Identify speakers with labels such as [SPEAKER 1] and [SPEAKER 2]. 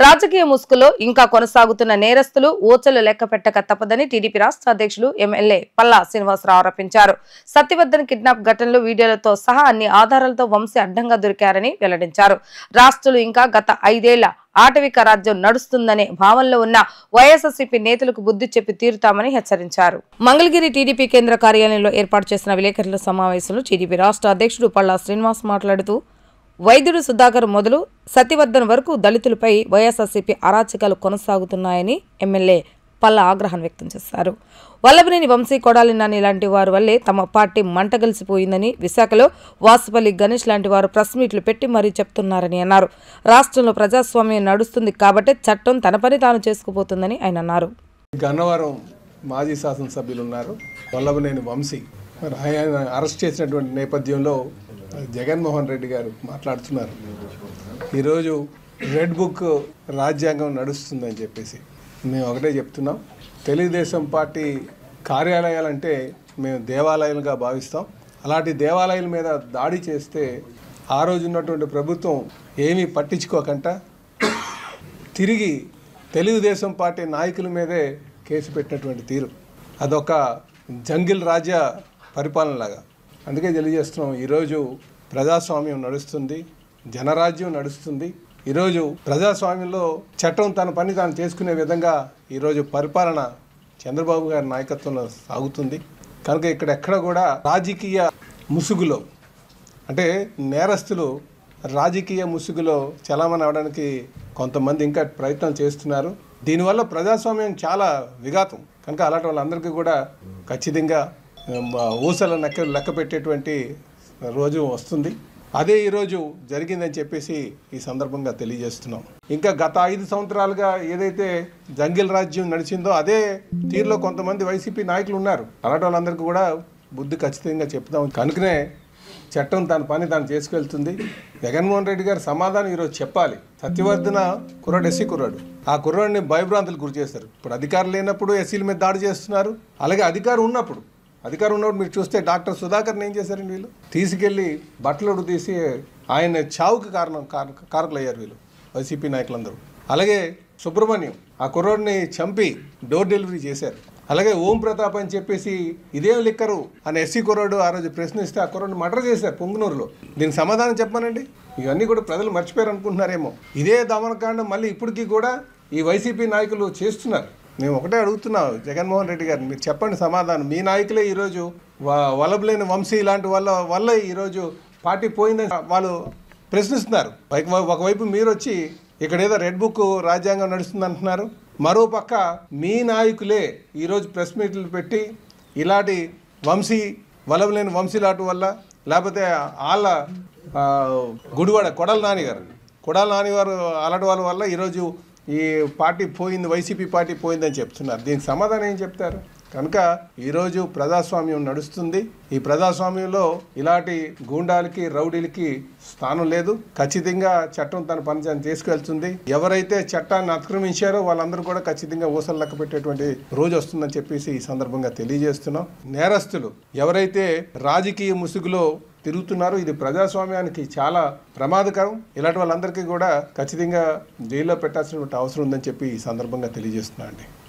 [SPEAKER 1] రాజకీయ ముసుగులో ఇంకా కొనసాగుతున్న నేరస్తులు ఊచలు లెక్కపెట్టక తప్పదని టీడీపీ రాష్ట్ర అధ్యక్షులు ఎమ్మెల్యే పల్లా శ్రీనివాసరావు ఆరోపించారు. సత్యవర్ధన్ కిడ్నాప్ ఘటనలు వీడియోలతో సహా అన్ని ఆధారాలతో వంశీ అడ్డంగా దొరికారని వెల్లడించారు. రాష్ట్రాలు ఇంకా గత 5 ఏళ్ల ఆటవిక రాజ్యం నడుస్తుందనే భావనలో ఉన్న వైఎస్ఆర్సీపీ నేతలకు బుద్ధి చెప్పి తీరుతామని హెచ్చరించారు. మంగళగిరి టీడీపీ కేంద్ర కార్యాలయంలో ఏర్పాటు చేసిన విలేకరుల సమావేశంలో టీడీపీ రాష్ట్ర అధ్యక్షుడు పల్లా శ్రీనివాస్ మాట్లాడుతూ వైద్యుడు సుధాకర్ మొదలు సత్యవర్ధన్ వరకు దళితులపై వైఎస్ఆర్సీపీ అరాచకాలు కొనసాగుతున్నాయని ఎమ్మెల్యే పల్లా ఆగ్రహం వ్యక్తం చేశారు. వల్లభనేని వంశీ, కొడాలి నాని లాంటి వారి వల్లే తమ పార్టీ మంటగలిసిపోయిందని, విశాఖలో వాసుపల్లి గణేష్ లాంటి వారు ప్రెస్ మీట్లు పెట్టి మరీ చెప్తున్నారని అన్నారు. రాష్ట్రంలో ప్రజాస్వామ్యం నడుస్తుంది కాబట్టి చట్టం తన పని తాను చేసుకుపోతుందని ఆయన అన్నారు.
[SPEAKER 2] గన్నవరం మాజీ శాసనసభ్యులు ఉన్నారు, వల్లభనేని వంశీ. మరి ఆయన అరెస్ట్ చేసినటువంటి నేపథ్యంలో జగన్మోహన్ రెడ్డి గారు మాట్లాడుతున్నారు. ఈరోజు రెడ్ బుక్ రాజ్యాంగం నడుస్తుందని చెప్పేసి మేము ఒకటే చెప్తున్నాం. తెలుగుదేశం పార్టీ కార్యాలయాలంటే మేము దేవాలయాలుగా భావిస్తాం. అలాంటి దేవాలయాల మీద దాడి చేస్తే ఆ రోజు ఉన్నటువంటి ప్రభుత్వం ఏమీ పట్టించుకోకుండా తిరిగి తెలుగుదేశం పార్టీ నాయకుల మీదే కేసు పెట్టినటువంటి తీరు అదొక జంగిల్ రాజ్య పరిపాలనలాగా. అందుకే తెలియజేస్తున్నాం, ఈరోజు ప్రజాస్వామ్యం నడుస్తుంది, జనరాజ్యం నడుస్తుంది. ఈరోజు ప్రజాస్వామ్యంలో చట్టం తన పని తాను చేసుకునే విధంగా ఈరోజు పరిపాలన చంద్రబాబు గారి నాయకత్వంలో సాగుతుంది. కనుక ఇక్కడెక్కడ కూడా రాజకీయ ముసుగులో, అంటే నేరస్తులు రాజకీయ ముసుగులో చలామణి అవడానికి కొంతమంది ఇంకా ప్రయత్నం చేస్తున్నారు. దీనివల్ల ప్రజాస్వామ్యం చాలా విఘాతం. కనుక అలాంటి వాళ్ళందరికీ కూడా ఖచ్చితంగా ఊసల లెక్క పెట్టేటువంటి రోజు వస్తుంది. అదే ఈరోజు జరిగిందని చెప్పేసి ఈ సందర్భంగా తెలియజేస్తున్నాం. ఇంకా గత 5 సంవత్సరాలుగా ఏదైతే జంగిల్ రాజ్యం నడిచిందో అదే తీరులో కొంతమంది వైసీపీ నాయకులు ఉన్నారు. అలాంటి వాళ్ళందరికీ కూడా బుద్ధి ఖచ్చితంగా చెప్తాం. కనుకనే చట్టం తన పని తాను చేసుకెళ్తుంది. జగన్మోహన్ రెడ్డి గారు సమాధానం ఈరోజు చెప్పాలి. సత్యవర్ధన కుర్రాడు, ఎస్సీ కుర్రాడు, ఆ కుర్రాడిని భయభ్రాంతులు గురి చేస్తారు. ఇప్పుడు అధికారం లేనప్పుడు ఎస్సీల మీద దాడి చేస్తున్నారు. అలాగే అధికారం ఉన్నప్పుడు మీరు చూస్తే డాక్టర్ సుధాకర్ని ఏం చేశారండి, వీళ్ళు తీసుకెళ్ళి బట్టలు తీసి ఆయన చావుకి కారకులు అయ్యారు వీళ్ళు వైసీపీ నాయకులందరూ. అలాగే సుబ్రహ్మణ్యం, ఆ కుర్రాడిని చంపి డోర్ డెలివరీ చేశారు. అలాగే ఓం ప్రతాప్ అని చెప్పేసి ఇదేం లిక్కరు అని ఎస్సీ కుర్రాడు ఆ రోజు ప్రశ్నిస్తే ఆ కుర్రాడిని మర్డర్ చేశారు పొంగునూరులో. దీనికి సమాధానం చెప్పానండి. ఇవన్నీ కూడా ప్రజలు మర్చిపోయారు అనుకుంటున్నారేమో. ఇదే దమనకాండం మళ్ళీ ఇప్పటికీ కూడా ఈ వైసీపీ నాయకులు చేస్తున్నారు. మేము ఒకటే అడుగుతున్నాం జగన్మోహన్ రెడ్డి గారిని, మీరు చెప్పండి సమాధానం. మీ నాయకులే ఈరోజు వల్లభనేని వంశీ ఇలాంటి వల్ల ఈరోజు పార్టీ పోయిందని వాళ్ళు ప్రశ్నిస్తున్నారు. ఒకవైపు మీరు వచ్చి ఇక్కడ ఏదో రెడ్ బుక్ రాజ్యాంగం నడుస్తుంది అంటున్నారు. మరోపక్క మీ నాయకులే ఈరోజు ప్రెస్ మీట్లు పెట్టి ఇలాంటి వల్లభనేని వంశీ లాంటి వల్ల, లేకపోతే వాళ్ళ గుడివాడ కొడాలి నాని గారు అలాంటి వాళ్ళ వల్ల ఈరోజు ఈ పార్టీ పోయింది, వైసీపీ పార్టీ పోయిందని చెప్తున్నారు. దీనికి సమాధానం ఏం చెప్తారు? కనుక ఈరోజు ప్రజాస్వామ్యం నడుస్తుంది. ఈ ప్రజాస్వామ్యంలో ఇలాంటి గూండాలకి, రౌడీలకి స్థానం లేదు. ఖచ్చితంగా చట్టం తన పని తాను తీసుకెళ్తుంది. ఎవరైతే చట్టాన్ని అతిక్రమించారో వాళ్ళందరూ కూడా ఖచ్చితంగా ఊసలు లెక్క పెట్టేటువంటి రోజు వస్తుందని చెప్పేసి ఈ సందర్భంగా తెలియజేస్తున్నాం. నేరస్తులు ఎవరైతే రాజకీయ ముసుగులో తిరుగుతున్నారు, ఇది ప్రజాస్వామ్యానికి చాలా ప్రమాదకరం. ఇలాంటి వాళ్ళందరికీ కూడా ఖచ్చితంగా జైల్లో పెట్టాల్సినటువంటి అవసరం ఉందని చెప్పి ఈ సందర్భంగా తెలియజేస్తున్నా అండి.